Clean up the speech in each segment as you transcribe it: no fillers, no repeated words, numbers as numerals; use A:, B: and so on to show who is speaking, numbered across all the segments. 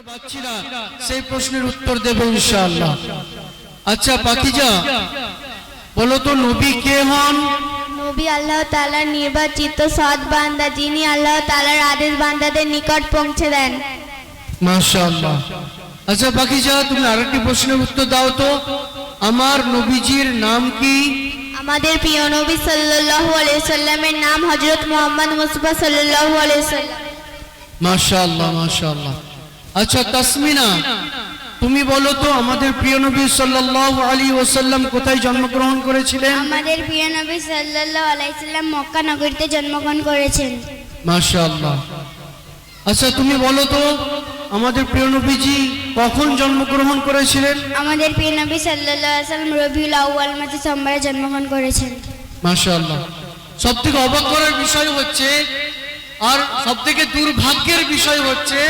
A: বাচ্চারা সেই প্রশ্নের উত্তর দেবে ইনশাআল্লাহ। আচ্ছা পাখিজা, বলো তো নবী কে হন?
B: নবী আল্লাহ তাআলার নির্বাচিত সৎ বান্দা, যিনি আল্লাহ তাআলার আদেশ বান্দাদের নিকট পৌঁছে দেন।
A: মাশাআল্লাহ। আচ্ছা পাখিজা, তুমি আরেকটি প্রশ্নের উত্তর দাও তো, আমার নবীজির নাম কি?
B: আমাদের প্রিয় নবী সাল্লাল্লাহু আলাইহি সাল্লামের নাম হযরত মুহাম্মদ মুস্তাফা সাল্লাল্লাহু আলাইহি সাল্লাম।
A: মাশাআল্লাহ মাশাআল্লাহ। আচ্ছা তাসমিনা, তুমি বলো তো আমাদের প্রিয় নবী সাল্লাল্লাহু আলাইহি ওয়াসাল্লাম কোথায় জন্মগ্রহণ করেছিলেন?
B: আমাদের প্রিয় নবী সাল্লাল্লাহু আলাইহি সাল্লাম মক্কা নগরীতে জন্মগ্রহণ করেছেন।
A: মাশাআল্লাহ। আচ্ছা তুমি বলো তো আমাদের প্রিয় নবীজি কখন জন্মগ্রহণ করেছিলেন?
B: আমাদের প্রিয় নবী সাল্লাল্লাহু আলাইহি সাল্লাম রবিউল আউয়াল মাসে সোমবারে জন্মগ্রহণ করেছেন।
A: মাশাআল্লাহ। সবথেকে অবাক করার বিষয় হচ্ছে, আর সবথেকে দুর্ভাগ্যের বিষয় হচ্ছে,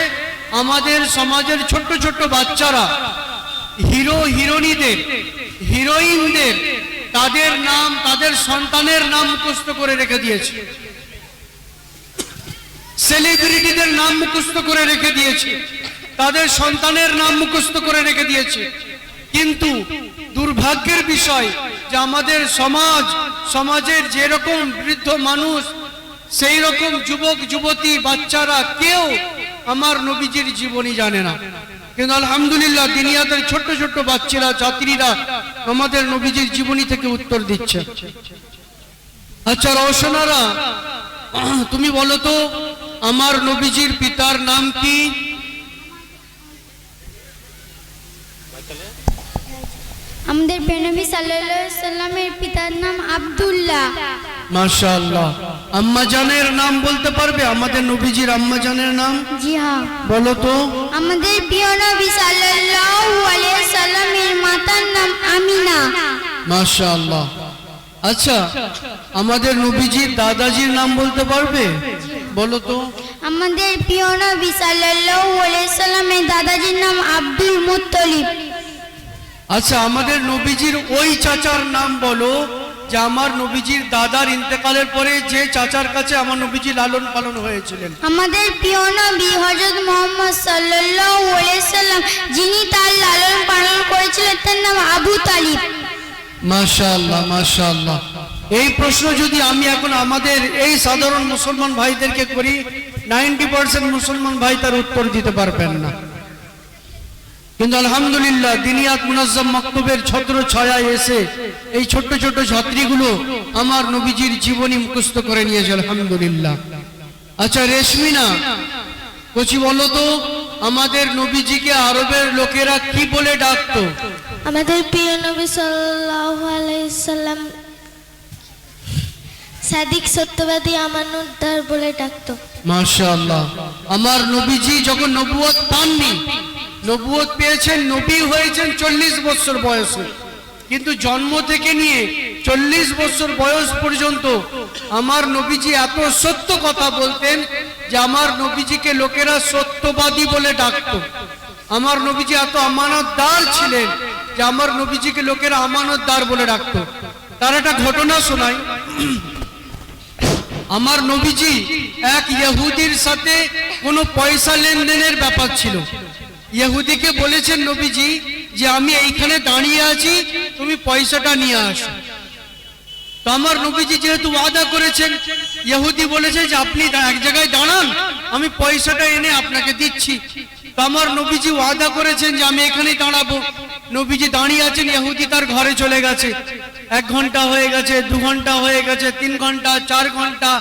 A: আমাদের সমাজের ছোট্ট ছোট্ট বাচ্চারা হিরো হিরোইনদের, হিরোইনদের তাদের নাম, তাদের সন্তানের নাম মুখস্থ করে রেখে দিয়েছে, সেলিব্রিটিদের নাম মুখস্থ করে রেখে দিয়েছে, তাদের সন্তানের নাম মুখস্থ করে রেখে দিয়েছে। কিন্তু দুর্ভাগ্যের বিষয় যে আমাদের সমাজের যেরকম বৃদ্ধ মানুষ, সেই রকম যুবক যুবতী বাচ্চারা কেউ আমার নবীজির জীবনী জানে না। কিন্তু আলহামদুলিল্লাহ দুনিয়াতে ছোট্ট ছোট্ট বাচ্চারা, ছাত্রীরা আমাদের নবীজির জীবনী থেকে উত্তর দিচ্ছে। আচ্ছা রওশনারা, তুমি বলো তো আমার নবীজির পিতার নাম কি?
B: আমাদের প্রিয় নবী সাল্লাল্লাহু আলাইহি সাল্লামের পিতার নাম আব্দুল্লাহ।
A: মাশাআল্লাহ। আম্মা জানের নাম বলতে পারবে আমাদের নবীজির আম্মা জানের নাম?
B: জি হ্যাঁ,
A: বলো তো।
B: আমাদের প্রিয় নবী সাল্লাল্লাহু আলাইহি সাল্লামের মাতার নাম আমিনা।
A: মাশাআল্লাহ। আচ্ছা আমাদের নবীজির দাদাজির নাম বলতে পারবে? বলো তো।
B: আমাদের প্রিয় নবী সাল্লাল্লাহু আলাইহি সাল্লামের দাদাজির নাম আব্দুল মুত্তালিব।
A: আচ্ছা আমাদের নবীজির ওই চাচার নাম বলো যে আমার নবীজির দাদার ইন্তেকালের পরে যে চাচার কাছে আমার নবীজি লালন পালন হয়েছিলেন।
B: আমাদের প্রিয় নবী হযরত মুহাম্মদ সাল্লাল্লাহু আলাইহি সাল্লাম, যিনি তার লালন পালন করেছিলেন, তার নাম আবু তালিব।
A: মাশাআল্লাহ মাশাআল্লাহ। এই প্রশ্ন যদি আমি এখন আমাদের এই সাধারণ মুসলমান ভাইদেরকে করি, 90% মুসলমান ভাই তার উত্তর দিতে পারবেন না। কিন্তু আলহামদুলিল্লাহ দিনিয়াত মুনাজ্জাম মাকতুবের ছত্র ছায়ায় এসে এই ছোট্ট ছোট্ট ছাত্রীগুলো আমার নবীজির জীবনী মুখস্থ করে নিয়েছে আলহামদুলিল্লাহ। আচ্ছা রেশমিনা, কচি বলো তো আমাদের নবীজিকে আরবের লোকেরা কি বলে ডাকতো?
B: আমাদের প্রিয় নবী সাল্লাল্লাহু আলাইহি সাল্লাম সাদিক, সত্যবাদী, আমানতদার বলে ডাকতো।
A: মাশাআল্লাহ। আমার নবীজি যখন নবুয়ত পাননি, নবুয়ত পেয়েছেন, নবী হয়েছেন 40 বছর বয়সে, কিন্তু জন্ম থেকে নিয়ে 40 বছর বয়স পর্যন্ত আমার নবীজি এত সত্য কথা বলতেন যে আমার নবীজিকে লোকেরা সত্যবাদী বলে ডাকতো। আমার নবীজি এত আমানতদার ছিলেন যে আমার নবীজিকে লোকেরা আমানতদার বলে ডাকতো। তার একটা ঘটনা শোনাই। আমার নবীজি এক ইহুদির সাথে কোনো পয়সা লেনদেনের ব্যাপার ছিল। ইহুদিকে বলেছেন নবীজি যে আমি এইখানে দাঁড়িয়ে আছি, তুমি পয়সাটা নিয়ে আসো। তো আমার নবীজি যেহেতু ওয়াদা করেছেন, ইহুদি বলেছে যে আপনি এক জায়গায় দাঁড়ান, আমি পয়সাটা এনে আপনাকে দিচ্ছি। তো আমার নবীজি ওয়াদা করেছেন যে আমি এখানেই দাঁড়াবো। নবীজি দাঁড়িয়ে আছেন, ইহুদি তার ঘরে চলে গেছে। 1 ঘন্টা হয়ে গেছে, 2 ঘন্টা হয়ে গেছে, 3 ঘন্টা, 4 ঘন্টা,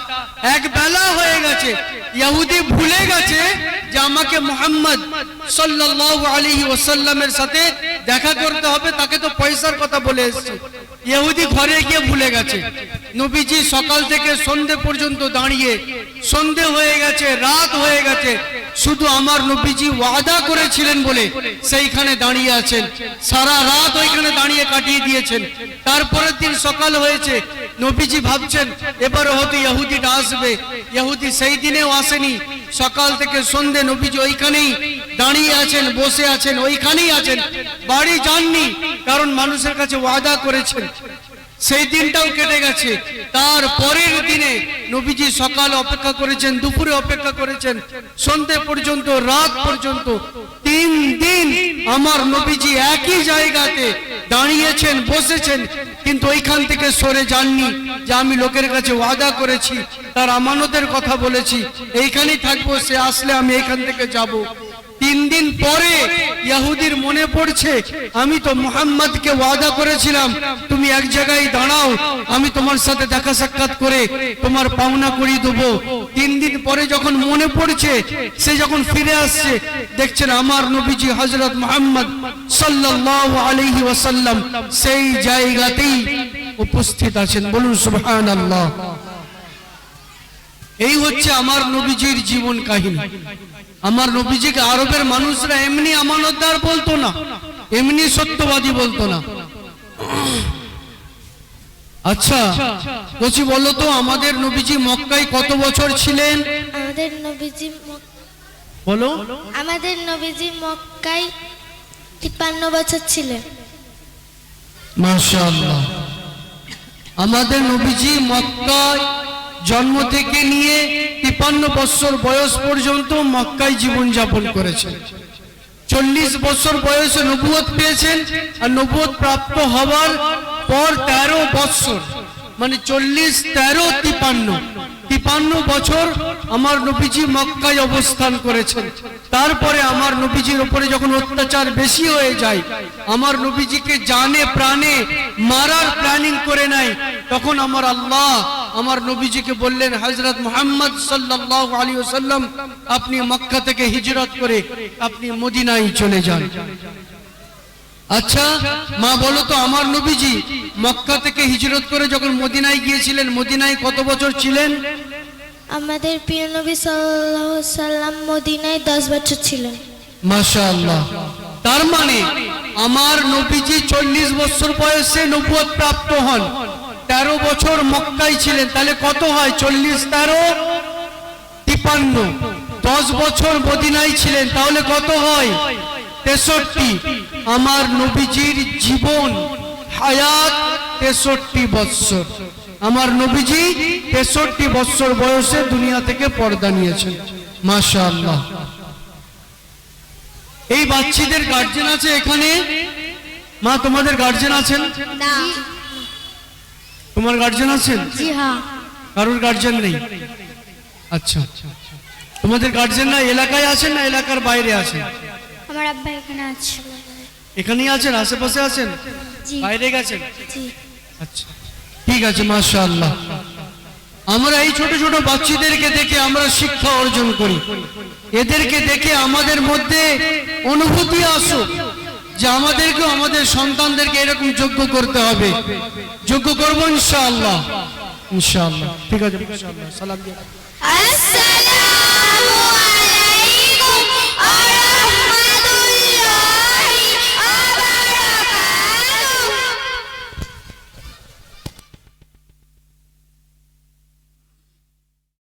A: এক বেলা হয়ে গেছে। ইহুদি ভুলে গেছে যে আমাকে মুহাম্মদ সাল্লাল্লাহু আলাইহি ওয়াসাল্লামের সাথে দেখা করতে হবে, তাকে তো পয়সার কথা বলে এসেছি। ইহুদি ঘরে গিয়ে ভুলে গেছে। নবীজি সকাল থেকে সন্ধ্যে পর্যন্ত দাঁড়িয়ে, সন্ধ্যে হয়ে গেছে, রাত হয়ে গেছে, শুধু আমার নবীজি ওয়াদা করেছিলেন বলে সেইখানে দাঁড়িয়ে আছেন। সারা রাত ওইখানে দাঁড়িয়ে কাটিয়ে দিয়েছেন। তারপরের দিন সকাল হয়েছে, নবীজি ভাবছেন এবারে হয়তো ইহুদিটা আসবে। ইহুদি সেই দিনেও আসেনি। সকাল থেকে সন্ধ্যে নবীজি ওইখানেই দাঁড়িয়ে আছেন, বসে আছেন, ওইখানেই আছেন, বাড়ি যাননি, কারণ মানুষের কাছে ওয়াদা করেছেন। সেই দিনটাও কেটে গেছে। তার পরের দিনে নবীজি সকালে অপেক্ষা করেছেন, দুপুরে অপেক্ষা করেছেন, সন্ধ্যে পর্যন্ত, রাত পর্যন্ত 3 দিন আমার নবীজি একই জায়গাতে দাঁড়িয়েছেন, বসেছেন, কিন্তু ওইখান থেকে সরে যাননি যে আমি লোকের কাছে ওয়াদা করেছি, তার আমানতের কথা বলেছি, এইখানেই থাকবো, সে আসলে আমি এইখান থেকে যাব। 3 দিন পরে ইহুদির মনে পড়ছে, আমি তো মুহাম্মদকে ওয়াদা করেছিলাম তুমি এক জায়গায় দাঁড়াও, আমি তোমার সাথে দেখা সাক্ষাৎ করে তোমার পাওনা করিয়ে দেবো। 3 দিন পরে যখন মনে পড়ছে, সে যখন ফিরে আসছে, দেখছেন আমার নবীজি হযরত মুহাম্মদ সাল্লাল্লাহু আলাইহি ওয়াসাল্লাম সেই জায়গাতেই উপস্থিত আছেন। বলুন সুবহানাল্লাহ। এই হচ্ছে আমার নবীজির জীবন কাহিনী। আমার নবীজিকে আরবের মানুষরা এমনি আমানতদার বলতো না, এমনি সত্যবাদী বলতো না। আচ্ছা বলছি, বলো তো আমাদের নবীজি মক্কায় কত বছর ছিলেন? বলো।
B: আমাদের নবীজি মক্কায় 53 বছর ছিলেন।
A: মাশাআল্লাহ। আমাদের নবীজি মক্কায় জন্ম থেকে নিয়ে 53 বছর বয়স পর্যন্ত মক্কায় জীবন যাপন করেছেন। 40 বছর বয়সে নবুয়ত পেয়েছেন, আর নবুয়ত প্রাপ্ত হওয়ার পর 13 বছর, মানে 40, 13, 53 বছর আমার নবীজি মক্কায় অবস্থান করেছেন। তারপরে আমার নবীজির উপরে যখন অত্যাচার বেশি হয়ে যায়, আমার নবীজিকে জানে প্রাণে মারার প্ল্যানিং করে নাই, তখন আমার আল্লাহ আমার নবীজিকে বললেন, হযরত মুহাম্মদ সাল্লাল্লাহু আলাইহি ওয়াসাল্লাম আপনি মক্কা থেকে হিজরত করে আপনি মদিনায় চলে যান। আচ্ছা মা বলো তো, আমার নবীজি মক্কা থেকে হিজরত করে যখন মদিনায় গিয়েছিলেন, মদিনায় কত বছর ছিলেন?
B: আমাদের প্রিয় নবী সাল্লাল্লাহু আলাইহি সাল্লাম মদিনায় 10 বছর ছিলেন।
A: মাশাআল্লাহ। তার মানে আমার নবীজি 40 বছর বয়সে নবুয়ত প্রাপ্ত হন, 13 বছর মক্কায় ছিলেন, তাহলে কত হয়? 40, 13, 53। 10 বছর মদিনায় ছিলেন, তাহলে কত হয়? 63। আমার নবীজির জীবন হায়াত 63 বছর। আমার নবীজি 63 বছর বয়সে দুনিয়া থেকে পর্দা নিয়েছেন। মাশাআল্লাহ। এই বাচ্চাদের গার্জেন আছে এখানে? মা তোমাদের গার্জেন আছেন?
B: না।
A: তোমার গার্জেন আছেন?
B: জি হ্যাঁ।
A: কারোর গার্জেন নেই? আচ্ছা, তোমাদের গার্জেনরা এলাকায় আছেন না এলাকার বাইরে আছেন?
B: আমার আব্বা এখানে আছে।
A: এখানেই আছেন? আশেপাশে আছেন?
B: জি।
A: বাইরে গেছেন?
B: জি।
A: আচ্ছা ঠিক আছে, মাশাআল্লাহ। আমরা এই ছোট ছোট বাচ্চাদেরকে দেখে আমরা শিক্ষা অর্জন করি, এদেরকে দেখে আমাদের মধ্যে অনুভূতি আসুক যে আমাদেরকেও আমাদের সন্তানদেরকে এরকম যোগ্য করতে হবে। যোগ্য করবো ইনশাআল্লাহ, ইনশাআল্লাহ। ঠিক আছে, ইনশাআল্লাহ। সালাম দিয়ে